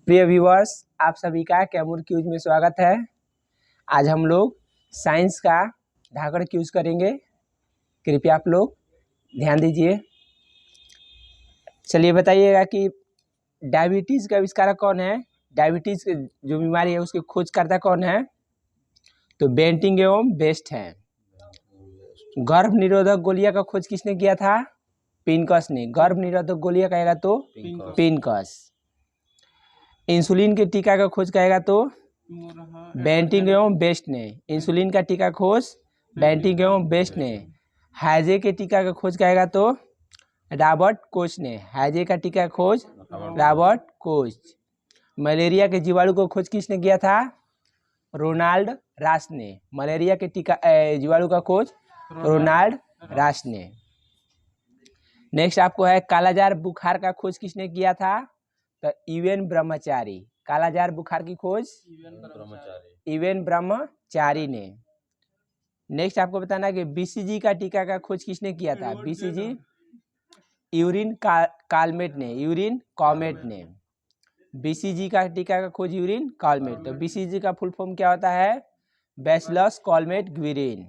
प्रिय व्यूअर्स, आप सभी का कैमूर क्यूज में स्वागत है। आज हम लोग साइंस का धाकड़ क्यूज करेंगे। कृपया आप लोग ध्यान दीजिए। चलिए बताइएगा कि डायबिटीज़ का आविष्कारक कौन है। डायबिटीज़ जो बीमारी है उसकी खोज करता कौन है। तो बेंटिंग एवं बेस्ट है। गर्भ निरोधक गोलियां का खोज किसने किया था। पिनकस ने। गर्भ निरोधक गोलियां कहेगा तो पिनकस। इंसुलिन के टीका का खोज कहेगा तो बेंटिंग एवं बेस्ट ने। इंसुलिन का टीका खोज बेंटिंग एवं बेस्ट ने। हैजे के टीका का खोज कहेगा तो रॉबर्ट कोच ने। हैजे का टीका खोज रॉबर्ट कोच। मलेरिया के जीवाणु को खोज किसने किया था। रोनाल्ड रास ने। मलेरिया के टीका जीवाणु का खोज रोनाल्ड रास ने। नेक्स्ट आपको है कालाजार बुखार का खोज किसने किया था। तो ईवेन ब्रह्मचारी। कालाजार बुखार की खोज ईवेन ब्रह्मचारी ने। नेक्स्ट आपको बताना कि बीसीजी का टीका का खोज किसने किया था। बीसीजी यूरिन कालमेट ने। यूरिन कॉमेट ने। बीसीजी का टीका का खोज यूरिन कॉलमेट। तो बीसीजी का फुल फॉर्म क्या होता है। बैसिलस कॉलमेट ग्विरिन।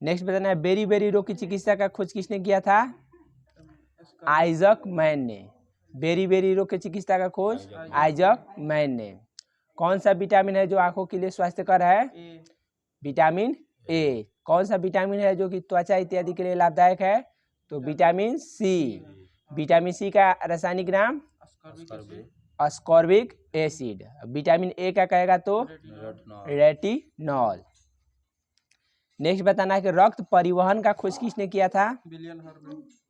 नेक्स्ट बताना है बेरी बेरी रोग की चिकित्सा का खोज किसने किया था। आइजक मैन ने। बेरी बेरी रोग की चिकित्सा का खोज आइजक मैन ने। कौन सा विटामिन है जो आंखों के लिए स्वास्थ्यकर है। Vitamin A. कौन सा विटामिन है जो कि त्वचा इत्यादि के लिए लाभदायक है। तो विटामिन सी। विटामिन सी का रासायनिक नाम अस्कॉर्बिक एसिड। विटामिन ए का कहेगा तो रेटिनॉल। नेक्स्ट बताना है कि रक्त परिवहन का खोज किसने किया था।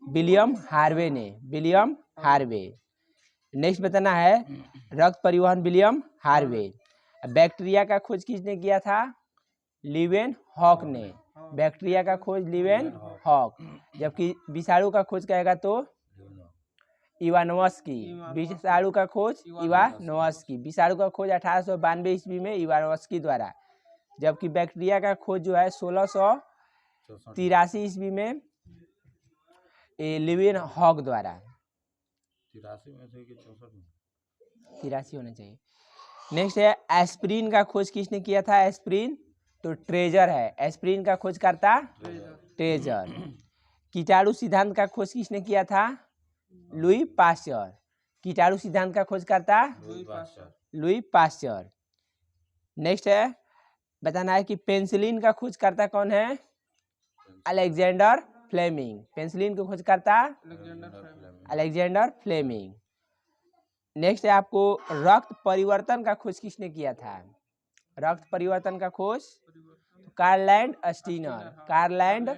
विलियम हार्वे ने। William Harvey. नेक्स्ट बताना है रक्त परिवहन विलियम हार्वे। बैक्टीरिया का खोज किसने किया था। लिवेन हॉक ने। बैक्टीरिया का खोज लिवेन हॉक। जबकि विषाणु का खोज कहेगा तो इवानोव्स्की। विषाणु का खोज इवानोव्स्की। विषाणु का खोज 1892 ईस्वी में इवानोव्स्की द्वारा। जबकि बैक्टीरिया का खोज जो है 1683 ईस्वी में लिवेन हॉक द्वारा। 83 होना चाहिए। नेक्स्ट है एस्प्रिन का खोज किसने किया था। एस्प्रिन तो ट्रेजर है। एस्प्रिन का खोज करता ट्रेजर। कीटाणु सिद्धांत का खोज किसने किया था। Louis Pasteur. कीटाणु सिद्धांत का खोज करता लुई पास्चर। नेक्स्ट है बताना है कि पेंसिलिन का खोज करता कौन है। Alexander Fleming. पेंसिलिन को खोज करता अलेक्जेंडर फ्लेमिंग। नेक्स्ट है आपको रक्त परिवर्तन का खोज किसने किया था। रक्त परिवर्तन का खोज कार्लैंड अस्टीनर। कार्लैंड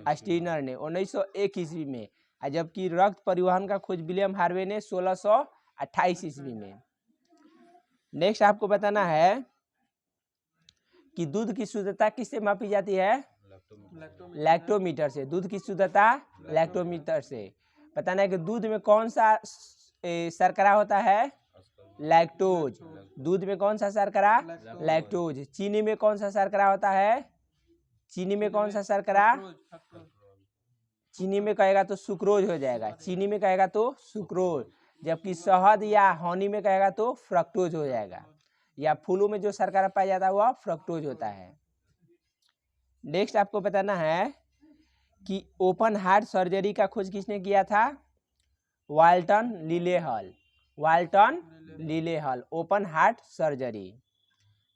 अस्टीनर ने 1901 ईस्वी में। जबकि रक्त परिवहन का खोज विलियम हार्वे ने 1628 ईस्वी में। नेक्स्ट आपको बताना है कि दूध की शुद्धता किससे मापी जाती है। लैक्टोमीटर से। दूध की शुद्धता लैक्टोमीटर से। बताना है कि दूध में कौन सा शर्करा होता है। लैक्टोज। दूध में कौन सा शर्करा लैक्टोज। चीनी में कौन सा शर्करा होता है। चीनी में कौन सा शर्करा। चीनी में कहेगा तो सुक्रोज हो जाएगा। चीनी में कहेगा तो सुक्रोज। जबकि शहद या हनी में कहेगा तो फ्रक्टोज हो जाएगा। या फूलों में जो शर्करा पाया जाता है वह फ्रक्टोज होता है। नेक्स्ट आपको बताना है कि ओपन हार्ट सर्जरी का खोज किसने किया था। Walton Lillehei. Walton Lillehei open heart surgery.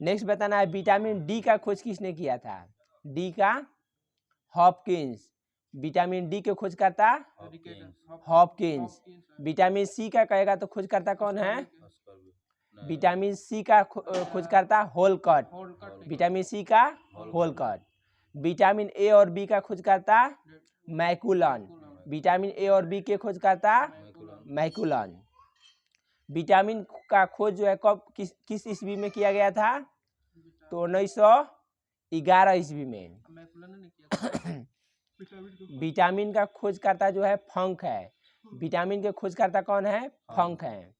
Next बताना है विटामिन डी का खोज किसने किया था। डी का हॉपकिंस। विटामिन डी के खोज करता हॉपकिंस। विटामिन सी का कहेगा तो खोज करता कौन है। विटामिन सी का खोज करता होलकट। विटामिन सी का होलकट। विटामिन ए और बी का खोज करता मैकुलन। विटामिन ए और बी के खोज करता मैकुलन। विटामिन का खोज जो है कब किस ईस्वी में किया गया था। तो 1911 ईस्वी में। विटामिन का खोज करता जो है फंक है। विटामिन के खोज करता कौन है। फंक है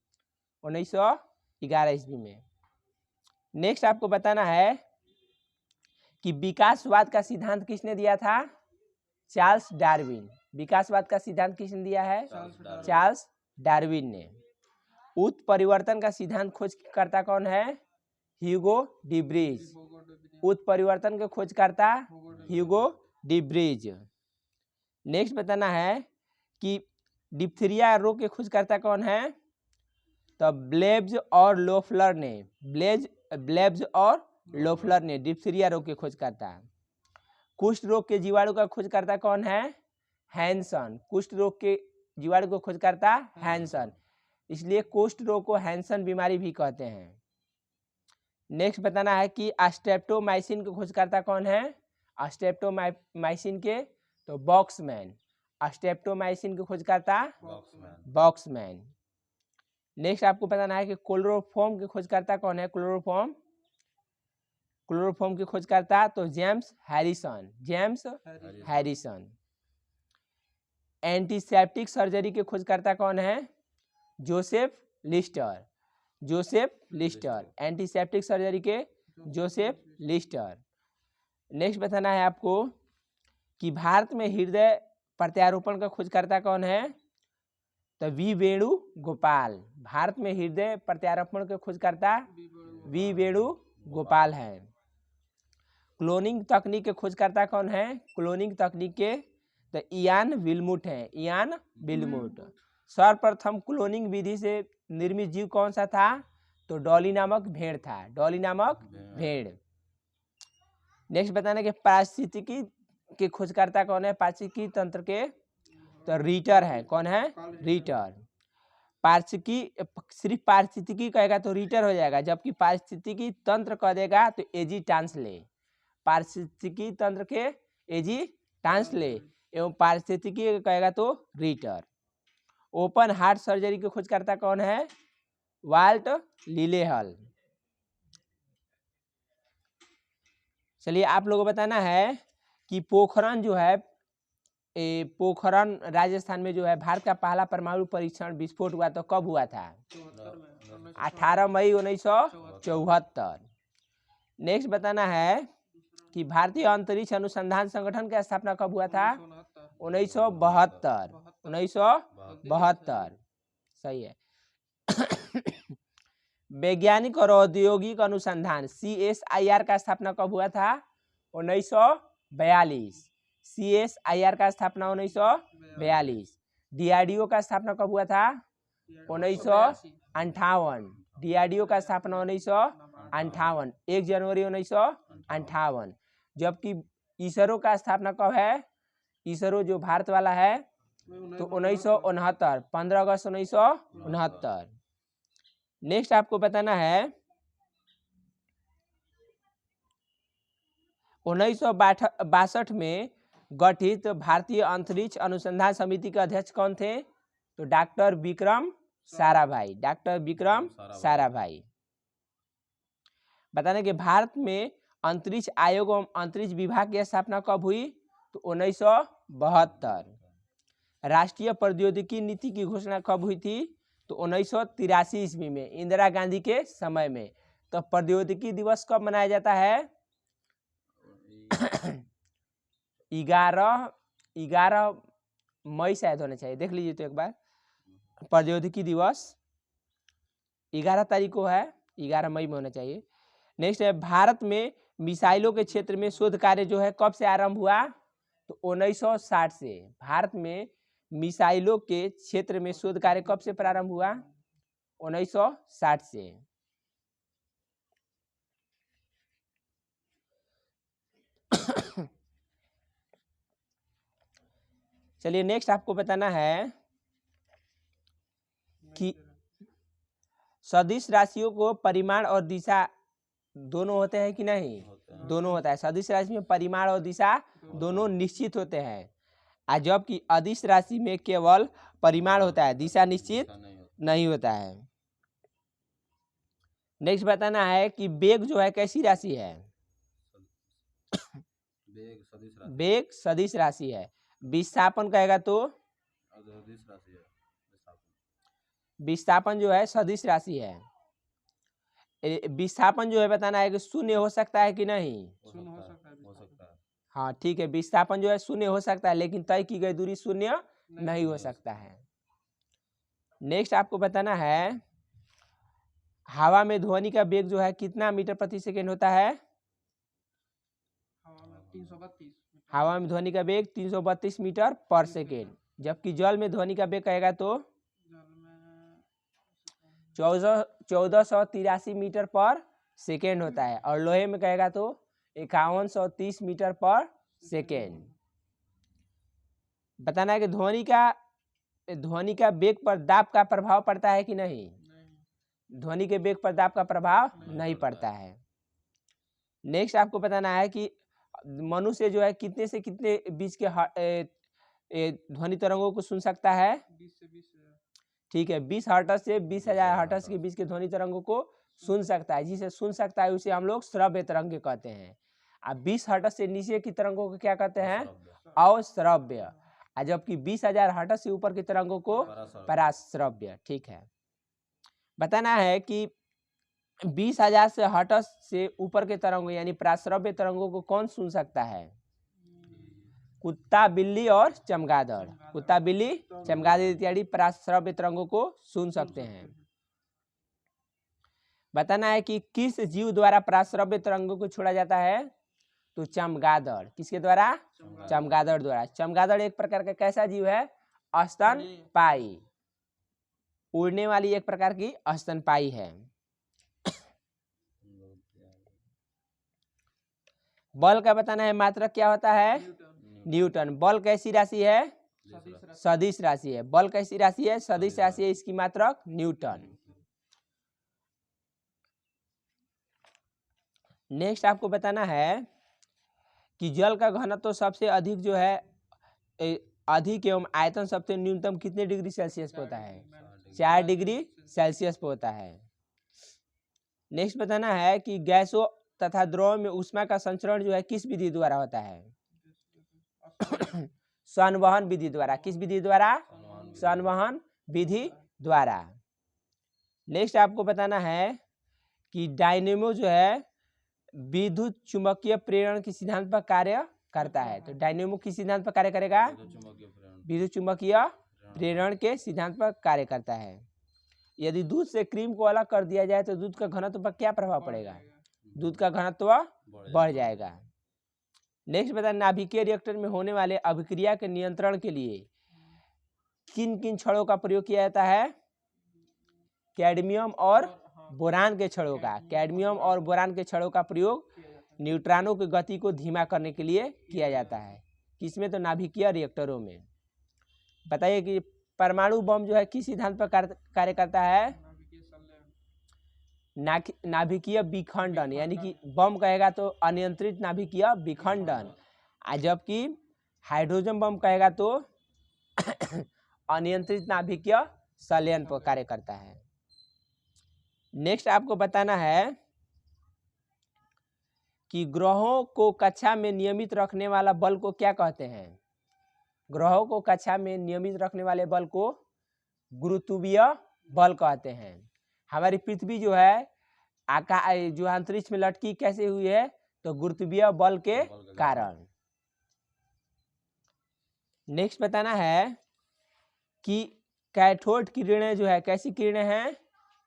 1911 ईस्वी में। नेक्स्ट आपको बताना है कि विकासवाद का सिद्धांत किसने दिया था। Charles Darwin. विकासवाद का सिद्धांत किसने दिया है। चार्ल्स डार्विन ने। उत्परिवर्तन का सिद्धांत खोजकर्ता कौन है? ह्यूगो डिब्रीज। उत्परिवर्तन के खोजकर्ता ह्यूगो डिब्रीज। नेक्स्ट बताना है कि डिप्थीरिया रोग के खोजकर्ता कौन है? तो ब्लेब्स और लोफलर ने, ब्लेब्स और लोफलर ने डिप्थीरिया रोग के खोजकर्ता। कुष्ठ रोग के जीवाणु का खोजकर्ता कौन है? हैंसन। कुष्ठ रोग के जीवाणु को खोजकर्ता हैंसन, इसलिए कुष्ठ रोग को हैंसन बीमारी भी कहते हैं। नेक्स्ट बताना है कि स्ट्रेप्टोमाइसिन के खोजकर्ता कौन है? स्ट्रेप्टोमाइसिन के तो बॉक्समैन। स्ट्रेप्टोमाइसिन के खोजकर्ता बॉक्समैन। नेक्स्ट आपको बताना है कि क्लोरोफॉर्म के खोजकर्ता कौन है? क्लोरोफॉर्म के खोजकर्ता तो जेम्स हैरिसन। एंटीसेप्टिक सर्जरी के खोजकर्ता कौन है? Joseph Lister. एंटीसेप्टिक सर्जरी के जोसेफ लिस्टर। नेक्स्ट बताना है आपको कि भारत में हृदय प्रत्यारोपण का खोजकर्ता कौन है? तो वी वेणुगोपाल। भारत में हृदय प्रत्यारोपण के खोजकर्ता वी वेणुगोपाल है। क्लोनिंग तकनीक के खोजकर्ता कौन है? क्लोनिंग तकनीक के तो इयान विल्मुट है। सर्वप्रथम क्लोनिंग विधि से निर्मित जीव कौन सा था? तो डॉली नामक भेड़ था। नेक्स्ट बताना कि पारिस्थितिकी के खोजकर्ता कौन है? पारिस्थितिकी तंत्र के तो रीटर है। कौन है? रीटर। सिर्फ पारिस्थितिकी कहेगा तो रीटर हो जाएगा, जबकि पारिस्थितिकी तंत्र कह देगा तो एजी टांसले। पारिस्थितिकी तंत्र के एजी टांसले एवं पारिस्थितिकी कहेगा तो रीटर। ओपन हार्ट सर्जरी के खोजकर्ता कौन है? वाल्ट लिलेहल। चलिए आप लोगों को बताना है कि पोखरण जो है, पोखरण राजस्थान में जो है भारत का पहला परमाणु परीक्षण विस्फोट हुआ तो कब हुआ था? 18 मई 1974। नेक्स्ट बताना है कि भारतीय अंतरिक्ष अनुसंधान संगठन की स्थापना कब हुआ था? 1972। सही है। वैज्ञानिक और औद्योगिक अनुसंधान CSIR का स्थापना कब हुआ था? 1942। CSIR का स्थापना 1942। DRDO का स्थापना कब हुआ था? 1958। DRDO का स्थापना 1958, 1 जनवरी 1958। जबकि इसरो का स्थापना कब है? इसरो जो भारत वाला है तो 1969, 15 अगस्त 1969। नेक्स्ट आपको बताना है 1962 में गठित भारतीय अंतरिक्ष अनुसंधान समिति के अध्यक्ष कौन थे? तो डॉक्टर विक्रम साराभाई। बताने कि भारत में अंतरिक्ष आयोग एवं अंतरिक्ष विभाग की स्थापना कब हुई? तो 1972। राष्ट्रीय प्रौद्योगिकी नीति की घोषणा कब हुई थी? तो 1983 ईस्वी में, इंदिरा गांधी के समय में। तो प्रौद्योगिकी दिवस कब मनाया जाता है? 11 मई शायद होना चाहिए, देख लीजिए तो एक बार। प्रौद्योगिकी दिवस 11 तारीख को है, 11 मई में होना चाहिए। नेक्स्ट है भारत में मिसाइलों के क्षेत्र में शोध कार्य जो है कब से आरंभ हुआ? तो 1960 से। भारत में मिसाइलों के क्षेत्र में शोध कार्य कब से प्रारंभ हुआ? 1960 से। चलिए नेक्स्ट आपको बताना है कि सदिश राशियों को परिमाण और दिशा दोनों होते हैं कि नहीं? दोनों होता है। सदिश राशि में परिमाण और दिशा दोनों निश्चित होते हैं, और जबकि अदिश राशि में केवल परिमाण होता है, दिशा निश्चित नहीं होता है। नेक्स्ट बताना है कि वेग जो है कैसी राशि है? वेग सदिश राशि है। विस्थापन कहेगा तो विस्थापन जो है सदिश राशि है। विस्थापन जो है बताना है कि शून्य हो सकता है कि नहीं? हो सकता है। हाँ ठीक है, विस्थापन जो है शून्य हो सकता है, लेकिन तय की गई दूरी शून्य नहीं हो सकता है। नेक्स्ट आपको बताना है हवा में ध्वनि का वेग जो है कितना मीटर प्रति सेकेंड होता है? हवा में ध्वनि का वेग 332 मीटर पर सेकेंड। जबकि जल में ध्वनि का वेग कहेगा तो 1483 मीटर पर सेकेंड होता है। और लोहे में कहेगा तो 5130 मीटर पर सेकेंड। बताना है कि ध्वनि का वेग पर दाब का प्रभाव पड़ता है कि नहीं? ध्वनि के वेग पर दाब का प्रभाव नहीं पड़ता है। नेक्स्ट आपको बताना है कि मनुष्य जो है कितने से कितने बीच के ध्वनि तरंगों को सुन सकता है? 20 से 20 ठीक है, 20 हर्ट्ज से 20,000 हर्ट्ज के बीच के ध्वनि तरंगों को सुन सकता है। जिसे सुन सकता है उसे हम लोग श्रव्य तरंग कहते हैं। अब 20 हर्ट्ज से नीचे की तरंगों को क्या कहते हैं? अश्रव्य। जबकि 20,000 हर्ट्ज से ऊपर की तरंगों को पराश्रव्य। ठीक है, बताना है कि 20,000 से हर्ट्ज से ऊपर के तरंगों यानी पराश्रव्य तरंगों को कौन सुन सकता है? कुत्ता, बिल्ली और चमगादड़। कुत्ता, बिल्ली, चमगादड़ इत्यादि पराश्रव्य तरंगों को सुन सकते हैं। बताना है कि किस जीव द्वारा पराश्रव्य तरंगों को छोड़ा जाता है? तो चमगादड़। किसके द्वारा? चमगादड़ द्वारा। चमगादड़ एक प्रकार का कैसा जीव है? स्तनपायी। उड़ने वाली एक प्रकार की स्तनपायी है। बल का बताना है मात्रक क्या होता है? न्यूटन। बल कैसी राशि है? सदिश राशि है। बल कैसी राशि है? सदिश राशि है। इसकी मात्रक न्यूटन। नेक्स्ट आपको बताना है कि जल का घनत्व तो सबसे अधिक जो है अधिक एवं आयतन सबसे न्यूनतम कितने डिग्री सेल्सियस पे होता है? 4 डिग्री सेल्सियस पे होता है। नेक्स्ट बताना है कि गैसों तथा द्रव में ऊष्मा का संचरण जो है किस विधि द्वारा होता है? संवहन विधि द्वारा। किस विधि द्वारा? संवहन विधि द्वारा। नेक्स्ट आपको बताना है कि डायनेमो जो है विद्युत चुंबकीय प्रेरण के सिद्धांत पर कार्य करता है। तो डायनेमो किस सिद्धांत पर कार्य करेगा? विद्युत चुंबकीय प्रेरण के सिद्धांत पर कार्य करता है। यदि दूध से क्रीम को अलग कर दिया जाए तो दूध का घनत्व पर क्या प्रभाव पड़ेगा? दूध का घनत्व बढ़ जाएगा। नेक्स्ट बता, नाभिकीय रिएक्टर में होने वाले अभिक्रिया के नियंत्रण के लिए किन किन छड़ों का प्रयोग किया जाता है? कैडमियम और बोरान के छड़ों का। कैडमियम और बोरान के छड़ों का प्रयोग न्यूट्रॉनों की गति को धीमा करने के लिए किया जाता है। किसमें? तो नाभिकीय रिएक्टरों में। बताइए कि परमाणु बम जो है किस सिद्धांत पर कार्य करता है? नाभिकीय विखंडन। यानी कि बम कहेगा तो अनियंत्रित नाभिकीय विखंडन, जबकि हाइड्रोजन बम कहेगा तो अनियंत्रित नाभिकीय संलयन पर कार्य करता है। नेक्स्ट आपको बताना है कि ग्रहों को कक्षा में नियमित रखने वाला बल को क्या कहते हैं? ग्रहों को कक्षा में नियमित रखने वाले बल को गुरुत्वीय बल कहते हैं। हमारी पृथ्वी जो है जो अंतरिक्ष में लटकी कैसे हुई है? तो गुरुत्वीय बल के कारण। नेक्स्ट बताना है कि कैथोड किरणें जो है कैसी किरणें हैं?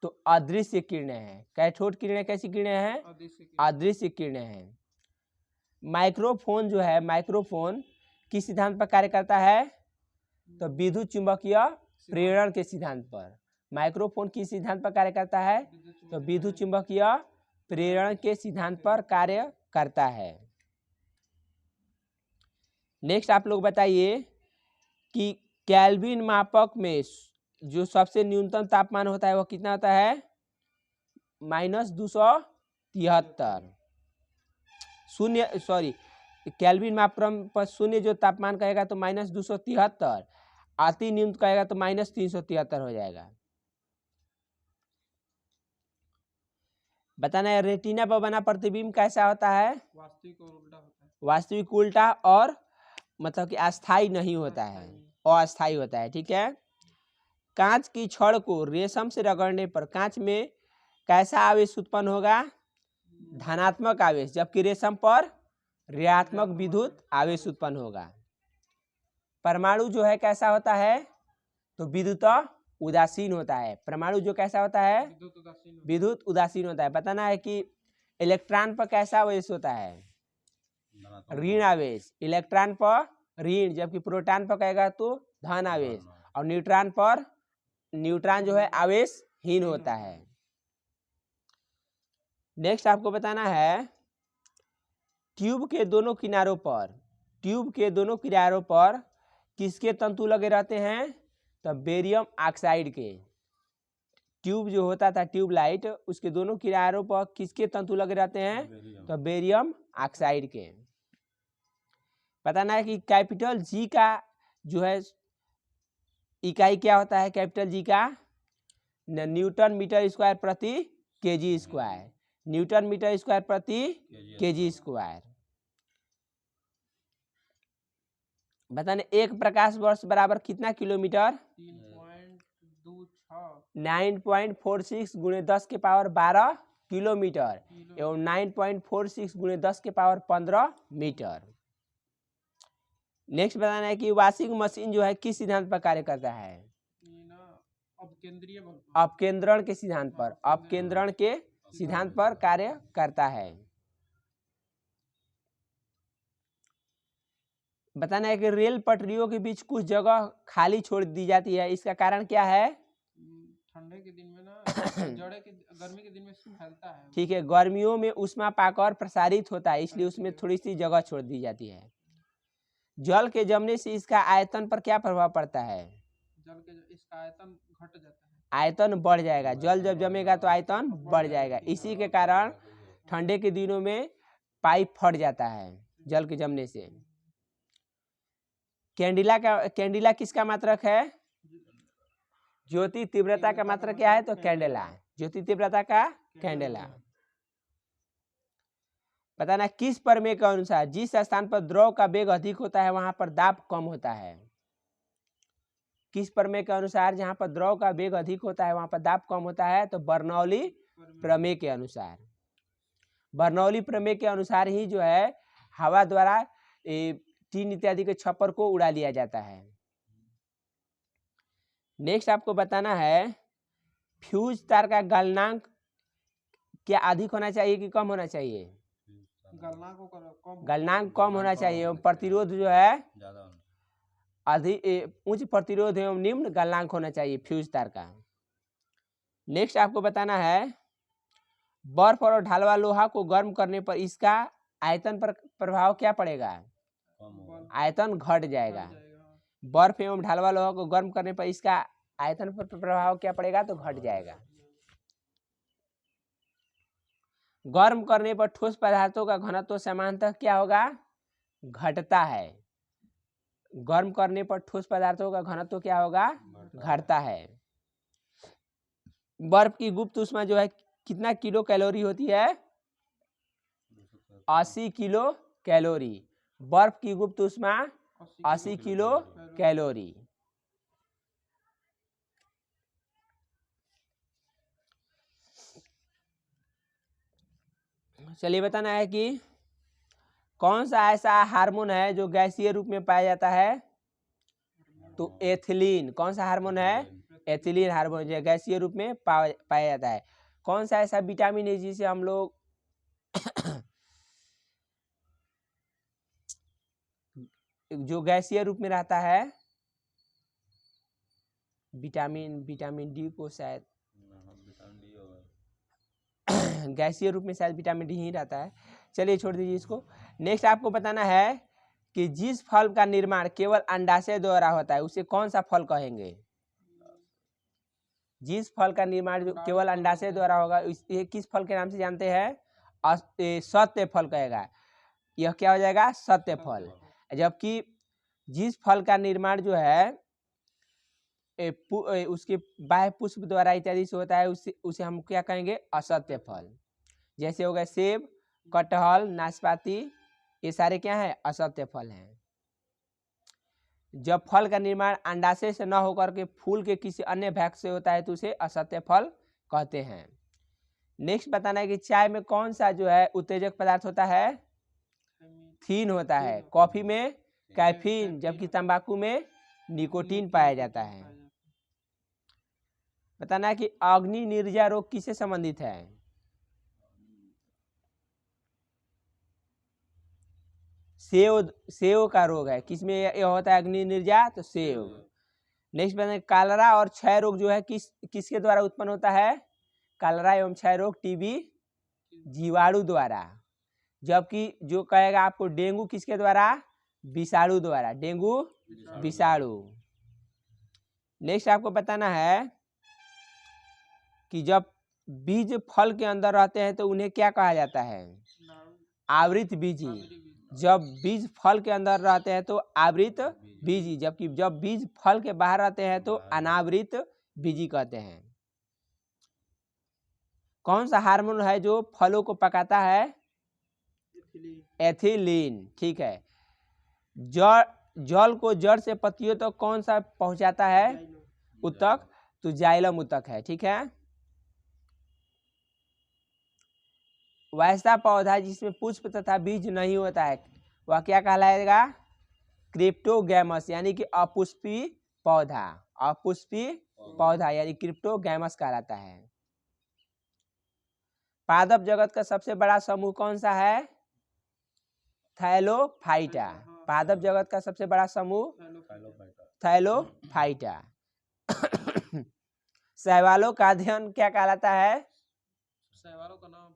तो अदृश्य किरणें हैं। कैथोड किरणें कैसी किरणें हैं? अदृश्य किरणें हैं। माइक्रोफोन जो है, माइक्रोफोन किस सिद्धांत पर कार्य करता है? तो विद्युत चुंबकीय प्रेरण के सिद्धांत पर। माइक्रोफोन किस सिद्धांत पर कार्य करता है? तो विद्युत चुंबकीय प्रेरण के सिद्धांत पर कार्य करता है। नेक्स्ट आप लोग बताइए कि केल्विन मापक में जो सबसे न्यूनतम तापमान होता है वो कितना होता है? -273। शून्य, सॉरी, केल्विन मापक पर शून्य जो तापमान कहेगा तो -273, अति न्यूनतम कहेगा तो -373 हो जाएगा। बताना है रेटिना पर बना प्रतिबिंब कैसा होता है? वास्तविक और उल्टा होता है। वास्तविक उल्टा और मतलब कि अस्थाई नहीं होता है, अस्थाई होता है। ठीक है। कांच की छड़ को रेशम से रगड़ने पर कांच में कैसा आवेश उत्पन्न होगा? धनात्मक आवेश, जबकि रेशम पर ऋणात्मक विद्युत आवेश उत्पन्न होगा। परमाणु जो है कैसा होता है? तो विद्युत उदासीन होता है। परमाणु जो कैसा होता है, विद्युत उदासीन होता विद्युत उदासीन होता है। बताना है कि इलेक्ट्रॉन पर कैसा आवेश होता है, ऋण आवेश। इलेक्ट्रॉन पर ऋण, जबकि प्रोटॉन पर कहेगा तो धन आवेश। और न्यूट्रॉन पर, न्यूट्रॉन जो है आवेशहीन होता है। नेक्स्ट आपको बताना है ट्यूब के दोनों किनारों पर, ट्यूब के दोनों किनारों पर किसके तंतु लगे रहते हैं, तो बेरियम ऑक्साइड के। ट्यूब जो होता था ट्यूबलाइट, उसके दोनों किनारों पर किसके तंतु लगे रहते हैं, तो बेरियम ऑक्साइड के। बताना है कि कैपिटल जी का जो है इकाई क्या होता है, कैपिटल जी का न्यूटन मीटर स्क्वायर प्रति KG square, newton metre square प्रति केजी स्क्वायर। बताने एक प्रकाश वर्ष बराबर कितना किलोमीटर, 3.26 9.46 गुणे 10 के पावर 12 किलोमीटर एवं 9.46 गुणे 10 के पावर 15 मीटर। नेक्स्ट बताना है कि वॉशिंग मशीन जो है किस सिद्धांत पर कार्य करता है, ये ना अपकेंद्रीय बल पर। अपकेंद्रण के सिद्धांत पर, अपकेंद्रण के सिद्धांत पर कार्य करता है। बताना है कि रेल पटरियों के बीच कुछ जगह खाली छोड़ दी जाती है, इसका कारण क्या है, ठंडे के दिन में ना गर्मी के दिन में फैलता है। ठीक है, गर्मियों में ऊष्मा पाकर प्रसारित होता है, इसलिए उसमें थोड़ी सी जगह छोड़ दी जाती है। जल के जमने से इसका आयतन पर क्या प्रभाव पड़ता है, जल के इसका आयतन घट जाता है, आयतन बढ़ जाएगा। जल जब जमेगा तो आयतन बढ़ जाएगा, इसी के कारण ठंडे के दिनों में पाइप फट जाता है जल के जमने से। कैंडिला किसका मात्रक है, ज्योति तीव्रता का मात्रक क्या है, तो कैंडेला, ज्योति तीव्रता का कैंडेला। बताना किस प्रमेय के अनुसार जिस स्थान पर द्रव का वेग अधिक होता है वहां पर दाब कम होता है, किस प्रमेय के अनुसार जहां पर द्रव का वेग अधिक होता है वहां पर दाब कम होता है, तो बर्नौली प्रमेय के अनुसार। बर्नौली प्रमेय के अनुसार ही जो है हवा द्वारा टीन इत्यादि के छप्पर को उड़ा लिया जाता है। नेक्स्ट आपको बताना है फ्यूज तार का गलनांक क्या अधिक होना चाहिए कि कम होना चाहिए, गलनांक कम होना चाहिए एवं प्रतिरोध जो है अधिक उच्च प्रतिरोध एवं निम्न गलनांक होना चाहिए फ्यूज तार का। नेक्स्ट आपको बताना है बर्फ और ढालवा लोहा को गर्म करने पर इसका आयतन पर प्रभाव क्या पड़ेगा, आयतन घट जाएगा। बर्फ एवं ढालवा लोहा को गर्म करने पर इसका आयतन पर प्रभाव क्या पड़ेगा, तो घट जाएगा। गर्म करने पर ठोस पदार्थों का घनत्व सामान्यतः क्या होगा, घटता है। गर्म करने पर ठोस पदार्थों का घनत्व क्या होगा, घटता है। बर्फ की गुप्त ऊष्मा जो है कितना किलो कैलोरी होती है, 80 किलो कैलोरी। बर्फ की गुप्त ऊष्मा 80 किलो कैलोरी। चलिए बताना है कि कौन सा ऐसा हार्मोन है जो गैसीय रूप में पाया जाता है, तो एथिलीन। कौन सा हार्मोन है, एथिलीन हार्मोन जो गैसीय रूप में पाया जाता है। कौन सा ऐसा विटामिन है जिसे हम लोग जो गैसीय रूप में रहता है, विटामिन डी को शायद गैसीय रूप में शायद विटामिन डी ही रहता है। चलिए छोड़ दीजिए इसको। नेक्स्ट आपको बताना है कि जिस फल का निर्माण केवल अंडाशय द्वारा होता है उसे कौन सा फल कहेंगे, जिस फल का निर्माण जो केवल अंडाशय द्वारा होगा ये किस फल के नाम से जानते हैं, सत्य फल कहेगा। यह क्या हो जाएगा, सत्य फल। जबकि जिस फल का निर्माण जो है उसके बाह्य पुष्प द्वारा इत्यादि से होता है उसे हम क्या कहेंगे, असत्य फल। जैसे हो गए सेब, कटहल, नाशपाती, ये सारे क्या हैं, असत्य फल हैं। जब फल का निर्माण अंडाशय से न होकर के फूल के किसी अन्य भाग से होता है तो उसे असत्य फल कहते हैं। नेक्स्ट बताना है कि चाय में कौन सा जो है उत्तेजक पदार्थ होता है, थीन होता है। कॉफी में कैफीन, जबकि तंबाकू में निकोटीन पाया जाता है। बताना है कि अग्नि निर्जा रोग किससे संबंधित है। सेव का रोग है, किसमें यह होता है अग्नि निर्जा, तो सेव। नेक्स्ट बताना कालरा और क्षय रोग जो है किसके द्वारा उत्पन्न होता है। कालरा एवं क्षय रोग टीबी जीवाणु द्वारा, जबकि जो कहेगा आपको डेंगू किसके द्वारा, विषाणु द्वारा, डेंगू विषाणु। नेक्स्ट आपको बताना है कि जब बीज फल के अंदर रहते हैं तो उन्हें क्या कहा जाता है, आवृत बीजी। जब बीज फल के अंदर रहते हैं तो आवृत बीजी, जबकि जब बीज फल के बाहर रहते हैं तो अनावृत बीजी कहते हैं। कौन सा हार्मोन है जो फलों को पकाता है, एथिलीन। ठीक है। जल को जड़ से पत्तियों तक तो कौन सा पहुंचाता है, उत्तक, तो जाइलम उत्तक है। ठीक है। वैसा पौधा जिसमें पुष्प तथा बीज नहीं होता है वह क्या कहलाएगा, क्रिप्टोगैमस, यानी कि अपुष्पी पौधा। अपुष्पी पौधा यानी क्रिप्टोगैमस कहलाता है। पादप जगत का सबसे बड़ा समूह कौन सा है, थैलोफाइटा। पादप जगत का सबसे बड़ा समूह थैलोफाइटा। शैवालों का अध्ययन क्या कहलाता है, शैवालों का नाम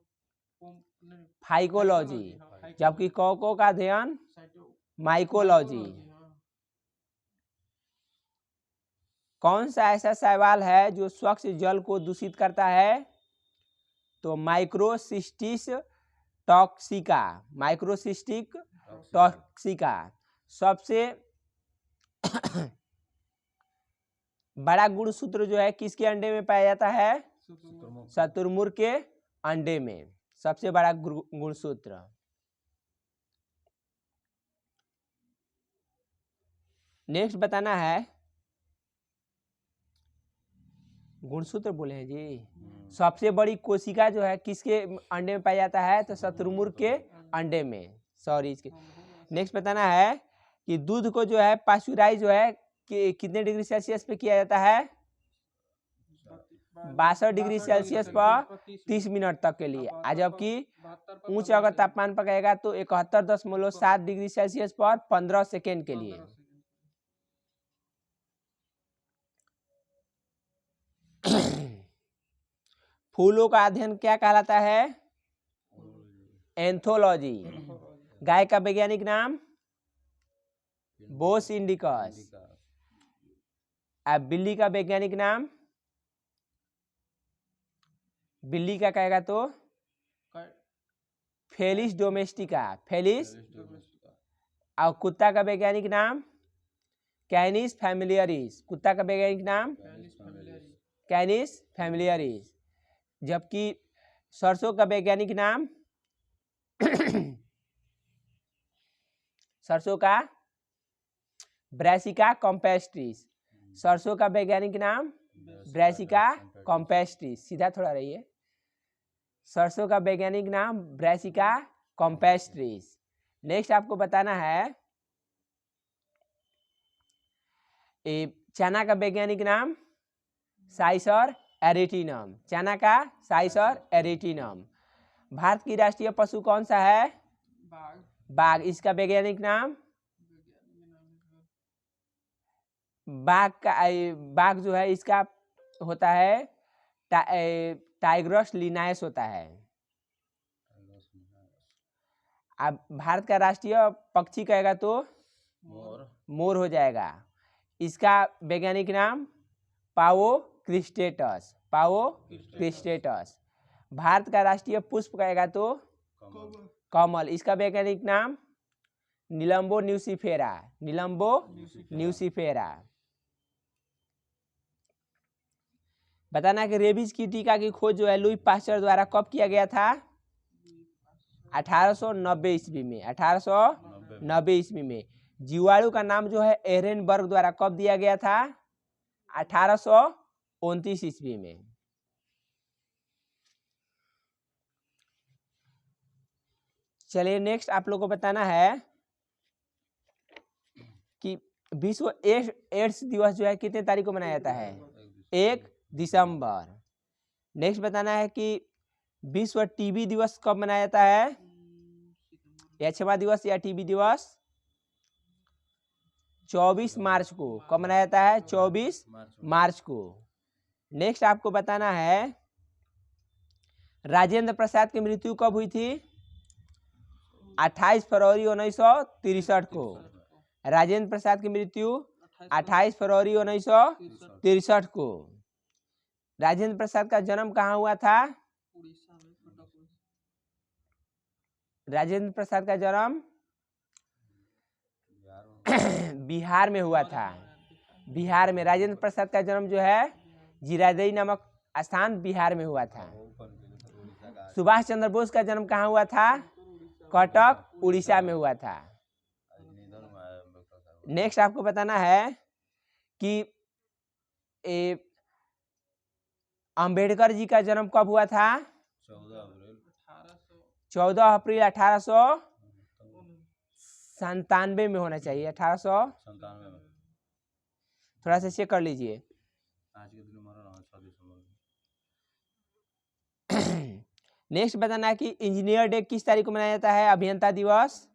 फाइकोलॉजी, जबकि कौकों का अध्ययन माइकोलॉजी। कौन सा ऐसा शैवाल है जो स्वच्छ जल को दूषित करता है, तो माइक्रोसिस्टिस टॉक्सिका। माइक्रोसिस्टिक टॉक्सिका सबसे बड़ा गुणसूत्र जो है किसके अंडे में पाया जाता है, शुतुरमुर्ग के अंडे में सबसे बड़ा गुणसूत्र। नेक्स्ट बताना है, गुणसूत्र बोले हैं जी। सबसे बड़ी कोशिका जो है किसके अंडे में पाया जाता है, तो शुतुरमुर्ग के अंडे में, सॉरी इसके। नेक्स्ट बताना है कि दूध को जो है पाश्चराइज जो है कि कितने डिग्री सेल्सियस पे किया जाता है, 62 डिग्री सेल्सियस पर 30 मिनट तक के लिए। आज जबकि उच्च अगर तापमान पर गएगा तो 71.7 डिग्री सेल्सियस पर 15 सेकेंड के लिए। फूलों का अध्ययन क्या कहलाता है, एंथोलॉजी। गाय का वैज्ञानिक नाम बोस इंडिकस। अब बिल्ली का वैज्ञानिक नाम, बिल्ली का कहेगा तो फेलिस डोमेस्टिका, फेलिस। और कुत्ता का वैज्ञानिक नाम कैनिस फैमिलियरिस, कुत्ता का वैज्ञानिक नाम कैनिस फैमिलियरिस। जबकि सरसों का वैज्ञानिक नाम सरसों का ब्रासिका कॉम्पेस्ट्रिस। सरसों का वैज्ञानिक नाम ब्रासिका कॉम्पेस्ट्रिस। सीधा थोड़ा रहिए। सरसों का वैज्ञानिक नाम ब्रासिका कॉम्पेस्ट्रिस। नेक्स्ट आपको बताना है चना का वैज्ञानिक नाम साइसर एरिटिनम। चना का साइसर एरिटिनम। भारत की राष्ट्रीय पशु कौन सा है, बाघ। इसका वैज्ञानिक नाम, बाघ जो है इसका होता है टाइग्रस लिनायस होता है। अब भारत का राष्ट्रीय पक्षी कहेगा तो मोर हो जाएगा। इसका वैज्ञानिक नाम पाओ क्रिस्टेटस, पाओ क्रिस्टेटस। भारत का राष्ट्रीय पुष्प कहेगा तो कमल। इसका वैज्ञानिक नाम निलंबो न्यूसिफेरा, निलंबो न्यूसिफेरा। बताना कि रेबीज की टीका की खोज जो है लुई पास्चर द्वारा कब किया गया था, 1890 ईस्वी में, 1890 ईस्वी में। जीवाणु का नाम जो है एरेनबर्ग द्वारा कब दिया गया था, 1829 ईस्वी में। चलिए नेक्स्ट आप लोग को बताना है कि विश्व एड्स दिवस जो है कितने तारीख को मनाया जाता है, 1 दिसंबर। नेक्स्ट बताना है कि विश्व टीबी दिवस कब मनाया जाता है, सितंबर। या क्षमा दिवस या टीबी दिवस 24 मार्च को। कब मनाया जाता है, 24 मार्च को। नेक्स्ट आपको बताना है राजेंद्र प्रसाद की मृत्यु कब हुई थी, 28 फरवरी 1963 को। राजेंद्र प्रसाद की मृत्यु 28 फरवरी 1963 को। राजेंद्र प्रसाद का जन्म कहाँ हुआ था, उड़ीसा में, कटक में। राजेंद्र प्रसाद का जन्म बिहार में हुआ था। बिहार में राजेंद्र प्रसाद का जन्म जो है जीरादेई नामक स्थान बिहार में हुआ था। सुभाष चंद्र बोस का जन्म कहाँ हुआ था, कटक उड़ीसा में हुआ था। नेक्स्ट आपको बताना है कि अंबेडकर जी का जन्म कब हुआ था, 14 अप्रैल 1897 में होना चाहिए। 1897 में थोड़ा सा चेक कर लीजिए। नेक्स्ट बताना है कि इंजीनियर डे किस तारीख को मनाया जाता है, अभियंता दिवस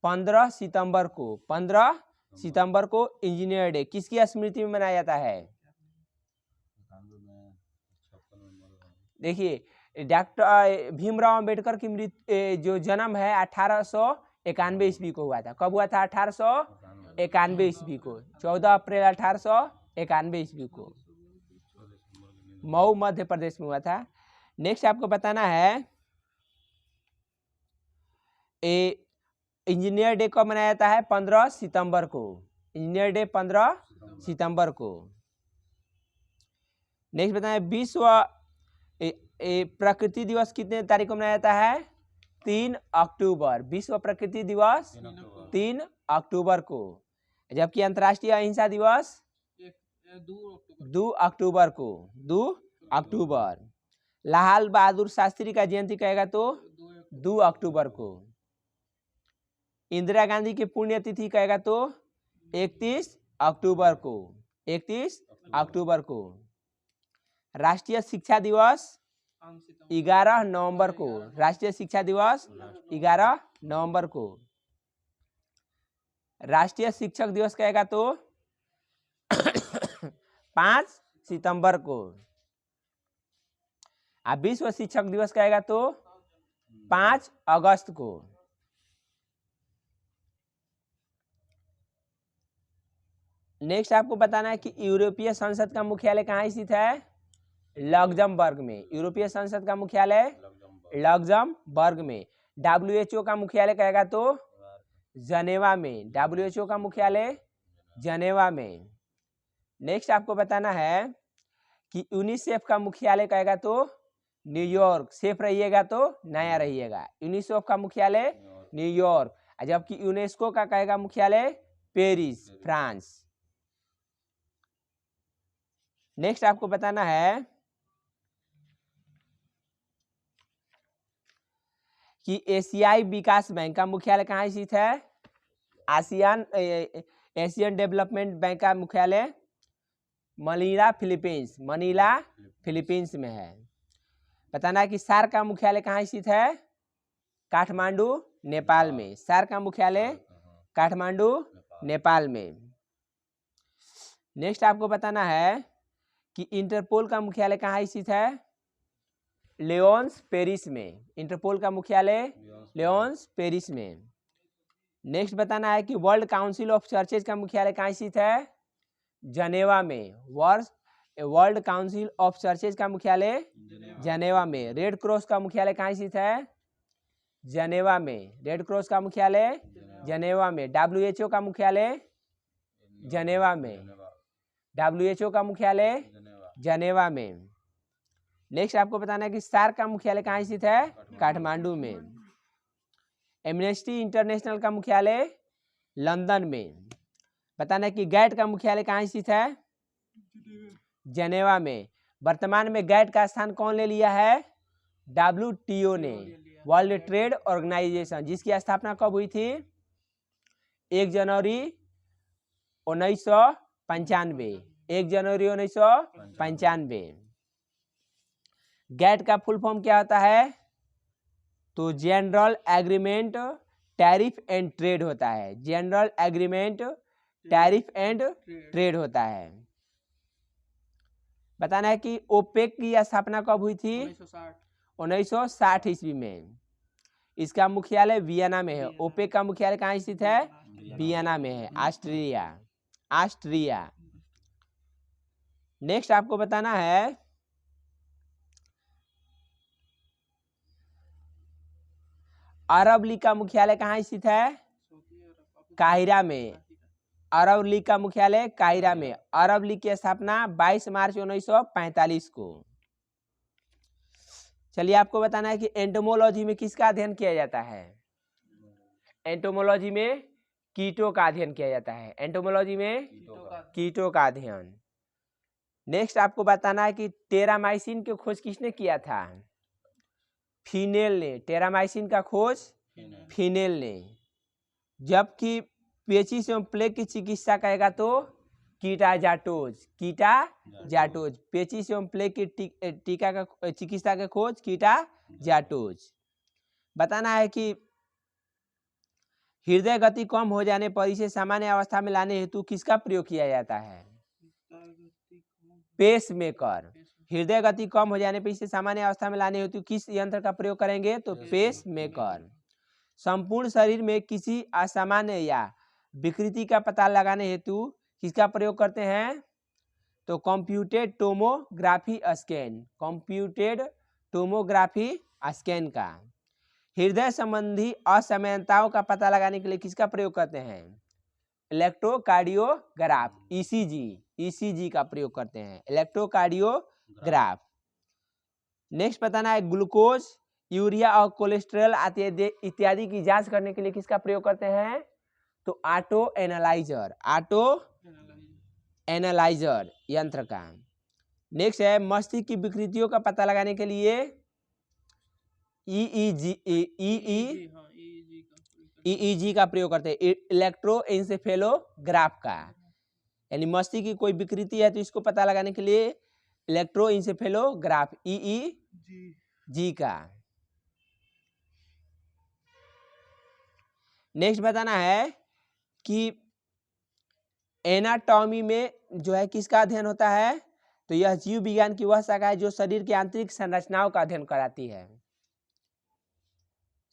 15 सितंबर को। 15 सितंबर को इंजीनियर डे किसकी स्मृति में मनाया जाता है, देखिए डॉक्टर भीमराव अंबेडकर की मृत्यु जो जन्म है 1891 ईस्वी को हुआ था। कब हुआ था, 1891 ईस्वी को, 14 अप्रैल 1891 ईस्वी को मऊ मध्य प्रदेश में हुआ था। नेक्स्ट आपको बताना है इंजीनियर डे कब मनाया जाता है, 15 सितंबर को। इंजीनियर डे 15 सितंबर को। नेक्स्ट बताना है विश्व प्रकृति दिवस कितने तारीख को मनाया जाता है, 3 अक्टूबर। विश्व प्रकृति दिवस 3 अक्टूबर को। जबकि अंतर्राष्ट्रीय अहिंसा दिवस 2 अक्टूबर को। 2 अक्टूबर। लाल बहादुर शास्त्री का जयंती कहेगा तो 2 अक्टूबर को। इंदिरा गांधी की पुण्यतिथि कहेगा तो 31 अक्टूबर को। 31 अक्टूबर को। राष्ट्रीय शिक्षा दिवस 11 नवंबर को। राष्ट्रीय शिक्षा दिवस 11 नवंबर को। राष्ट्रीय शिक्षक दिवस कहेगा तो 5 सितंबर को। अब विश्व शिक्षक दिवस कहेगा तो 5 अगस्त को। नेक्स्ट आपको बताना है कि यूरोपीय संसद का मुख्यालय कहाँ स्थित है, लग्जमबर्ग में। यूरोपीय संसद का मुख्यालय लग्जमबर्ग में। WHO का मुख्यालय कहेगा तो जनेवा में। WHO का मुख्यालय जनेवा में। नेक्स्ट आपको बताना है कि यूनिसेफ का मुख्यालय कहेगा तो न्यूयॉर्क। सेफ रहिएगा तो नया रहिएगा। यूनिसेफ का मुख्यालय न्यूयॉर्क, जबकि यूनेस्को का कहेगा मुख्यालय पेरिस, फ्रांस। नेक्स्ट आपको बताना है कि एशियाई विकास बैंक का मुख्यालय कहाँ स्थित है, एशियन डेवलपमेंट बैंक का मुख्यालय मनीला फिलीपींस। मनीला फिलीपींस में है। बताना है कि सार्क का मुख्यालय कहाँ स्थित है, काठमांडू नेपाल में। सार्क का मुख्यालय काठमांडू नेपाल में। नेक्स्ट आपको बताना है कि इंटरपोल का मुख्यालय कहाँ स्थित है, लियोन्स पेरिस में। इंटरपोल का मुख्यालय लियोन्स पेरिस में। नेक्स्ट बताना है कि वर्ल्ड काउंसिल ऑफ चर्चेज का मुख्यालय कहाँ स्थित है, जनेवा में। वर्ल्ड काउंसिल ऑफ चर्चेज का मुख्यालय जनेवा में। रेड क्रॉस का मुख्यालय कहाँ स्थित है, जनेवा में। रेड क्रॉस का मुख्यालय जनेवा में। WHO का मुख्यालय जनेवा में। WHO का मुख्यालय जनेवा में। नेक्स्ट आपको बताना है कि सार्क का मुख्यालय कहाँ स्थित है, काठमांडू में। एमनेस्टी इंटरनेशनल का मुख्यालय लंदन में। बताना है कि गैट का मुख्यालय कहाँ स्थित है, जनेवा में। वर्तमान में गैट का स्थान कौन ले लिया है, WTO ने, वर्ल्ड ट्रेड ऑर्गेनाइजेशन, जिसकी स्थापना कब हुई थी, 1 जनवरी 1995। 1 जनवरी 1995। गैट का फुल फॉर्म क्या होता है? तो general agreement tariff and trade होता है। General agreement tariff and trade होता है। बताना है कि ओपेक की स्थापना कब हुई थी? 1960 ईस्वी में। इसका मुख्यालय वियना में है। ओपेक का मुख्यालय कहाँ स्थित है? वियना में है, ऑस्ट्रिया। नेक्स्ट आपको बताना है अरब लीग का मुख्यालय कहाँ स्थित है? काहिरा में। अरब लीग का मुख्यालय काहिरा में। अरब लीग की स्थापना 22 मार्च 1945 को। चलिए आपको बताना है कि एंटोमोलॉजी में किसका अध्ययन किया जाता है? एंटोमोलॉजी में कीटों का अध्ययन किया जाता है। एंटोमोलॉजी में कीटों का अध्ययन। नेक्स्ट आपको बताना है कि टेरामाइसिन की खोज किसने किया था? फीनेल ने। टेरामाइसिन का खोज फीनेल ने। जबकि पेचिश एवं प्लेग की चिकित्सा कहेगा तो कीटाजाटोज। पेचिश एवं प्लेग की टीका का चिकित्सा के खोज कीटाजाटोज। बताना है कि हृदय गति कम हो जाने पर इसे सामान्य अवस्था में लाने हेतु किसका प्रयोग किया जाता है? पेसमेकर। हृदय गति कम हो जाने पर इसे सामान्य अवस्था में लाने हेतु किस यंत्र का प्रयोग करेंगे? तो पेसमेकर। संपूर्ण शरीर में किसी असामान्य या विकृति का पता लगाने हेतु किसका प्रयोग करते हैं? तो computed tomography scan. Computed tomography scan का। हृदय संबंधी असमानताओं का पता लगाने के लिए किसका प्रयोग करते हैं? इलेक्ट्रोकार्डियोग्राफ, ईसीजी का प्रयोग करते हैं, इलेक्ट्रोकार्डियोग्राफ। नेक्स्ट बताना है ग्लूकोज, यूरिया और कोलेस्ट्रॉल इत्यादि की जांच करने के लिए किसका प्रयोग करते हैं? तो ऑटो एनालाइजर यंत्र का। नेक्स्ट है मस्तिष्क की विकृतियों का पता लगाने के लिए ईईजी का प्रयोग करते हैं, इलेक्ट्रोएन्सेफेलोग्राफ का। यानी मस्तिष्क की कोई विकृति है तो इसको पता लगाने के लिए इलेक्ट्रोएन्सेफेलोग्राफ, ईईजी का। नेक्स्ट बताना है कि एनाटॉमी में जो है किसका अध्ययन होता है? तो यह जीव विज्ञान की वह शाखा है जो शरीर की आंतरिक संरचनाओं का अध्ययन कराती है।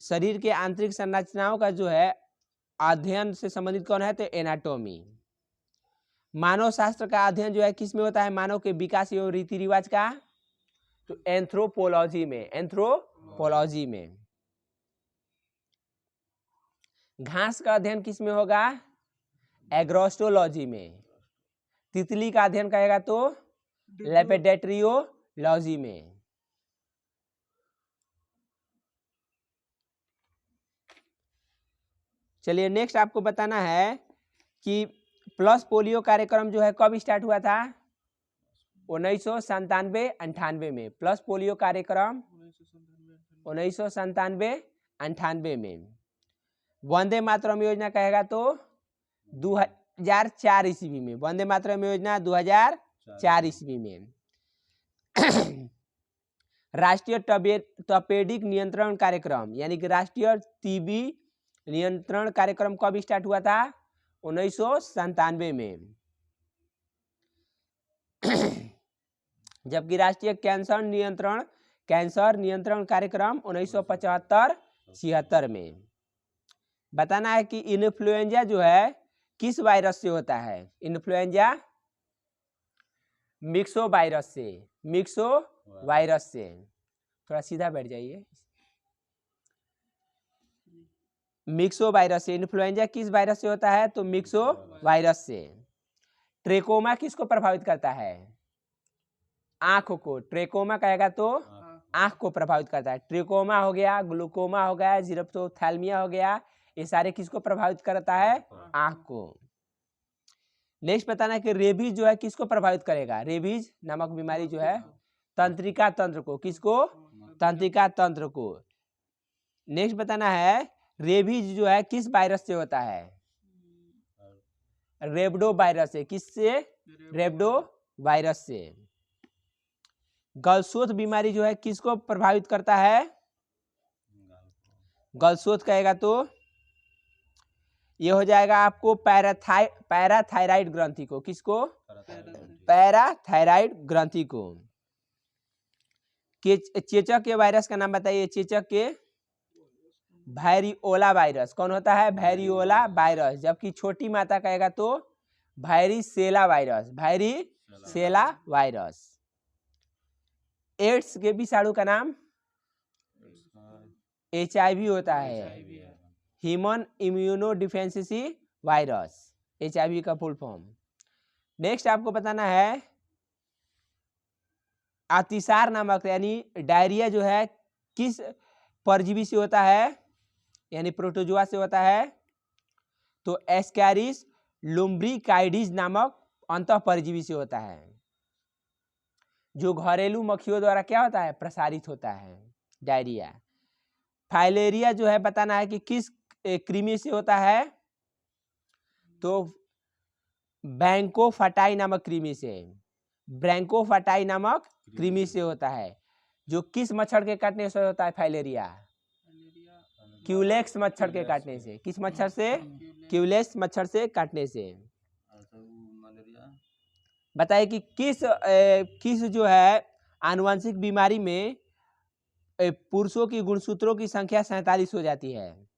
शरीर के आंतरिक संरचनाओं का जो है अध्ययन से संबंधित कौन है? तो एनाटॉमी। मानव शास्त्र का अध्ययन जो है किस में होता है? मानव के विकास एवं रीति रिवाज का। तो एंथ्रोपोलॉजी में। घास का अध्ययन किस में होगा? एग्रोस्टोलॉजी में। तितली का अध्ययन करेगा तो लेपेडेट्रियोलॉजी में। चलिए नेक्स्ट आपको बताना है कि प्लस पोलियो कार्यक्रम जो है कब स्टार्ट हुआ था? 1997-98 में। प्लस पोलियो कार्यक्रम 1997-98 में। वंदे मातरम योजना कहेगा तो 2004 ईस्वी में। वंदे मातरम योजना 2004 ईस्वी में। राष्ट्रीय तपेदिक नियंत्रण कार्यक्रम यानी कि राष्ट्रीय टीबी नियंत्रण कार्यक्रम कब स्टार्ट हुआ था? 1997 में। जबकि राष्ट्रीय कैंसर नियंत्रण कार्यक्रम 1975-76 में। बताना है कि इन्फ्लुएंजा जो है किस वायरस से होता है? इन्फ्लुएंजा मिक्सो वायरस से। थोड़ा सीधा बैठ जाइए। मिक्सो वायरस से। इन्फ्लुएंजा किस वायरस से होता है? तो मिक्सो वायरस से। ट्रेकोमा किसको प्रभावित करता है? आंख को। ट्रेकोमा कहेगा तो आंख को प्रभावित करता है। ट्रेकोमा हो गया, ग्लूकोमा हो गया, जीरोप्थोथैल्मिया हो गया, ये सारे किसको प्रभावित करता है? आंख को। नेक्स्ट बताना है कि रेबीज जो है किसको प्रभावित करेगा? रेबीज नामक बीमारी जो है तंत्रिका तंत्र को। किसको? तंत्रिका तंत्र को। नेक्स्ट बताना है रेबीज जो है किस वायरस से होता है? रेबडो वायरस से। किससे? रेब्डो वायरस से। गलसोथ बीमारी जो है किसको प्रभावित करता है? गलसोथ कहेगा तो ये हो जाएगा आपको पैराथायराइड ग्रंथि को। किसको? पैराथायराइड ग्रंथि को। चेचक के वायरस का नाम बताइए। चेचक के वैरिओला वायरस। कौन होता है? Variola virus. जबकि छोटी माता कहेगा तो varicella virus. Varicella virus. AIDS के विषाणु का नाम HIV होता है। Human immunodeficiency virus, HIV का फुल फॉर्म। नेक्स्ट आपको बताना है अतिसार नामक यानी डायरिया जो है किस परजीवी से होता है? यानी प्रोटोजोआ से होता है। तो एस्कैरिस लुम्ब्रिकाइडिस नामक अंतः परजीवी से होता है, जो घरेलू मक्खियों द्वारा क्या होता है? प्रसारित होता है डायरिया। फाइलेरिया जो है बताना है कि किस कृमि से होता है? तो ब्रैंकोफाटाई नामक कृमि से। ब्रैंकोफाटाई नामक कृमि से होता है, जो किस मच्छर के काटने से होता है? फाइलेरिया क्यूलेक्स मच्छर के काटने से। किस मच्छर से? क्यूलेक्स मच्छर से काटने से। बताइए कि किस जो है आनुवंशिक बीमारी में पुरुषों की गुणसूत्रों की संख्या 47 हो जाती है?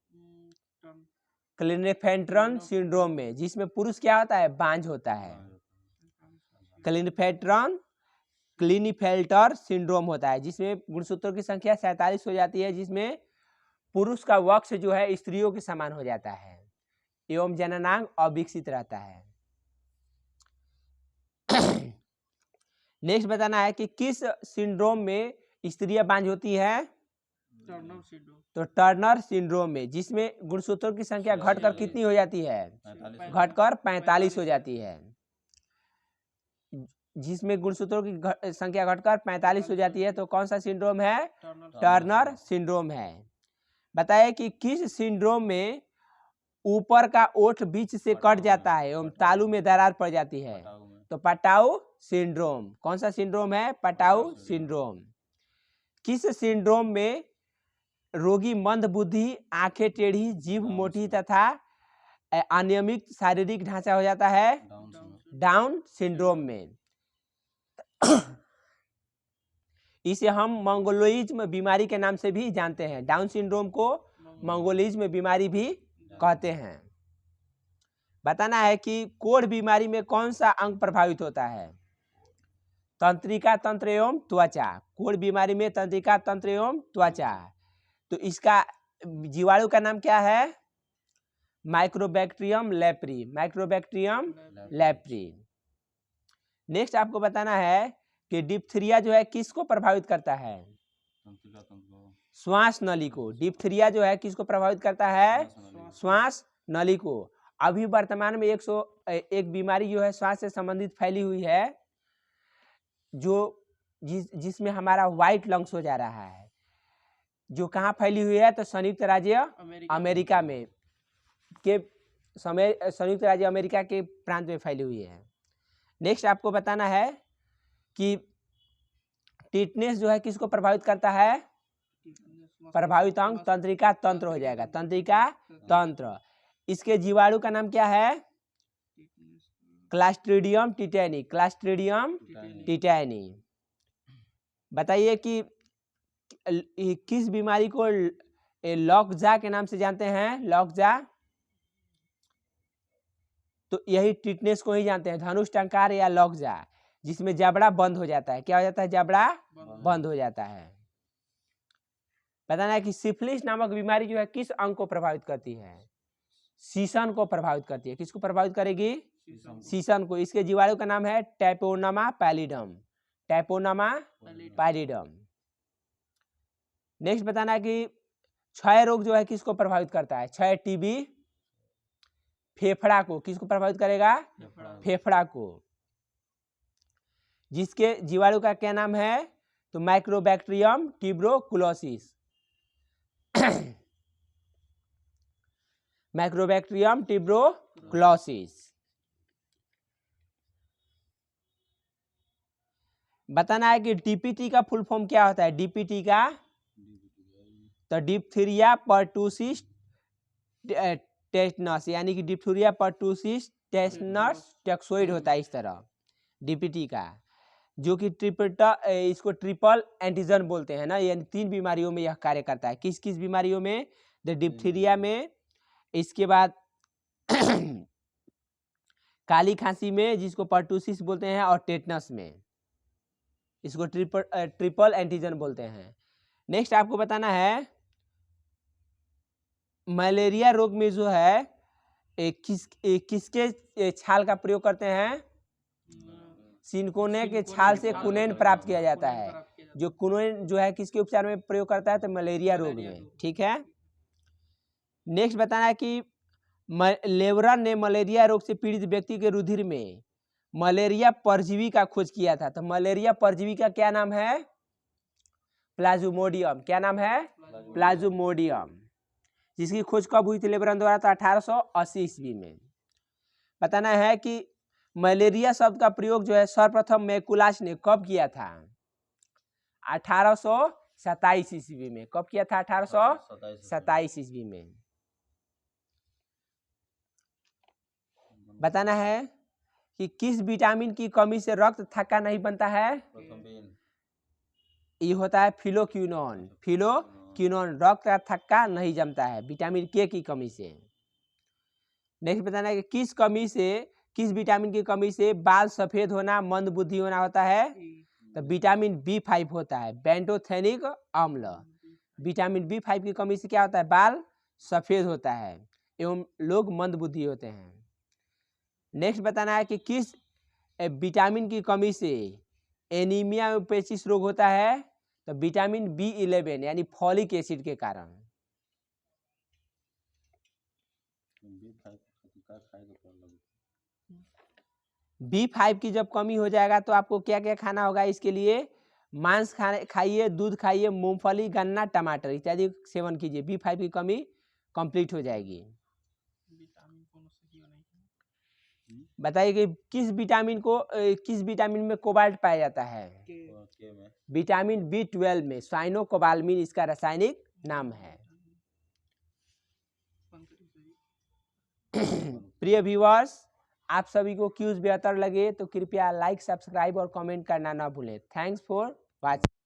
क्लिनेफेल्टर सिंड्रोम में, जिसमें पुरुष क्या होता है? बांझ होता है। क्लिनेफेल्टर सिंड्रोम होता है, जिसमें गुणसूत्रों की संख्या 47 हो जाती है, जिसमें पुरुष का वक्ष जो है स्त्रियों के समान हो जाता है एवं जननांग अविकसित रहता है। नेक्स्ट बताना है कि किस सिंड्रोम में स्त्रियां बांझ होती है? तो टर्नर सिंड्रोम में, जिसमें गुणसूत्रों की संख्या घटकर कितनी हो जाती है? घटकर 45 हो जाती है। जिसमें गुणसूत्रों की संख्या घटकर 45 हो जाती है, तो कौन सा सिंड्रोम है? टर्नर सिंड्रोम है। बताइए कि किस सिंड्रोम में ऊपर का ओठ बीच से कट जाता है एवं तालू में दरार पड़ जाती है? तो पटाऊ सिंड्रोम। कौन सा सिंड्रोम है? Patau syndrome. किस सिंड्रोम में रोगी मंद बुद्धि, आंखें टेढ़ी, जीभ मोटी तथा अनियमित शारीरिक ढांचा हो जाता है? डाउन सिंड्रोम में। इसे हम मंगोलिज्म बीमारी के नाम से भी जानते हैं। डाउन सिंड्रोम को मंगोलिज्म बीमारी भी कहते हैं। बताना है कि कोढ़ बीमारी में कौन सा अंग प्रभावित होता है? तंत्रिका तंत्र एवं त्वचा। कोढ़ बीमारी में तंत्रिका तंत्र एवं त्वचा। तो इसका जीवाणु का नाम क्या है? Mycobacterium leprae. Mycobacterium leprae. Next आपको बताना है कि डिप्थीरिया जो है किसको प्रभावित करता है? श्वास नली को। डिप्थीरिया जो है किसको प्रभावित करता है? श्वास नली को। अभी वर्तमान में 101 बीमारी जो है श्वास से संबंधित फैली हुई है, जो जिसमें हमारा व्हाइट लंग्स हो जा रहा है, जो कहाँ फैली हुई है? तो संयुक्त राज्य अमेरिका में के संयुक्त राज्य अमेरिका के प्रांत में फैली हुई है। नेक्स्ट आपको बताना है कि टिटनेस जो है किसको प्रभावित करता है? प्रभावित अंग तंत्रिका तंत्र हो जाएगा। तंत्रिका तंत्र। इसके जीवाणु का नाम क्या है? Clostridium tetani. Clostridium tetani. बताइए कि किस बीमारी को लॉकजा के नाम से जानते हैं? लॉकजा। तो यही टिटनेस को ही जानते हैं, धनुष टंकार या लॉकजा, जिसमें जबड़ा बंद हो जाता है। क्या हो जाता है? जबड़ा बंद हो जाता है। बताना है कि सिफिलिस नामक बीमारी जो है किस अंग को प्रभावित करती है? शीशन को प्रभावित करती है। किसको प्रभावित करेगी? शीशन को। इसके जीवाणु का नाम है टैपोनामा पैलिडम। टैपोनामा पैलिडम। नेक्स्ट बताना है कि क्षय रोग जो है किसको प्रभावित करता है? क्षय टीबी फेफड़ा को। किसको प्रभावित करेगा? फेफड़ा को। जिसके जीवाणु का क्या नाम है? तो माइक्रोबैक्टीरियम ट्यूबरकुलोसिस। Mycobacterium tuberculosis. बताना है कि डीपीटी का फुल फॉर्म क्या होता है। डीपीटी का तो डिप्थीरिया पर्टूसिस टेटनस, यानी कि डिप्थीरिया पर्टूसिस टेटनस टैक्सोइड होता है इस तरह डीपीटी का, जो कि इसको ट्रिपल एंटीजन बोलते हैं ना, यानी 3 बीमारियों में यह कार्य करता है। किस किस बीमारियों में? द डिप्थीरिया में, इसके बाद काली खांसी में जिसको पर्टूसिस बोलते हैं, और टेटनस में इसको ट्रिपल एंटीजन बोलते हैं। नेक्स्ट आपको बताना है मलेरिया रोग में जो है किसके छाल का प्रयोग करते हैं? सिनकोने के छाल से कुनैन प्राप्त किया जाता है। जो कुनैन जो है किसके उपचार में प्रयोग करता है? तो मलेरिया रोग में। ठीक है। नेक्स्ट बताना है कि लेवरन ने मलेरिया रोग से पीड़ित व्यक्ति के रुधिर में मलेरिया परजीवी का खोज किया था। तो मलेरिया परजीवी का क्या नाम है? प्लाज्मोडियम। क्या नाम है? प्लाज्मोडियम। जिसकी खोज कब हुई थी लेवरन द्वारा? तो 1880 ईस्वी में। बताना है कि मलेरिया शब्द का प्रयोग जो है सर्वप्रथम मैकुलास ने कब किया था? 1827 ईस्वी में। कब किया था? 1827 ईस्वी में। बताना है कि किस विटामिन की कमी से रक्त थक्का नहीं बनता है? ये होता है फिलोक्विनोन। फिलोक्विनोन, रक्त का थक्का नहीं जमता है विटामिन के की कमी से। नेक्स्ट बताना है कि किस विटामिन की कमी से बाल सफेद होना, मंद बुद्धि होना होता है? तो विटामिन B5 होता है, बेंटोथेनिक अम्ल। विटामिन B5 की कमी से क्या होता है? बाल सफेद होता है एवं लोग मंद बुद्धि होते हैं। नेक्स्ट बताना है कि किस विटामिन की कमी से एनीमिया एवं पेचिस रोग होता है? तो विटामिन B11 यानी फॉलिक एसिड के कारण। B5 की जब कमी हो जाएगा तो आपको क्या क्या खाना होगा? इसके लिए मांस खाइए, दूध खाइए, मूंगफली, गन्ना, टमाटर इत्यादि सेवन कीजिए। B5 की कमी कंप्लीट हो जाएगी। बताइए कि किस विटामिन में कोबाल्ट पाया जाता है? विटामिन B12 में। साइनोकोबाल्मिन इसका रासायनिक नाम है। प्रिय व्यूअर्स, आप सभी को क्यूज बेहतर लगे तो कृपया लाइक, सब्सक्राइब और कमेंट करना ना भूलें। Thanks for watching.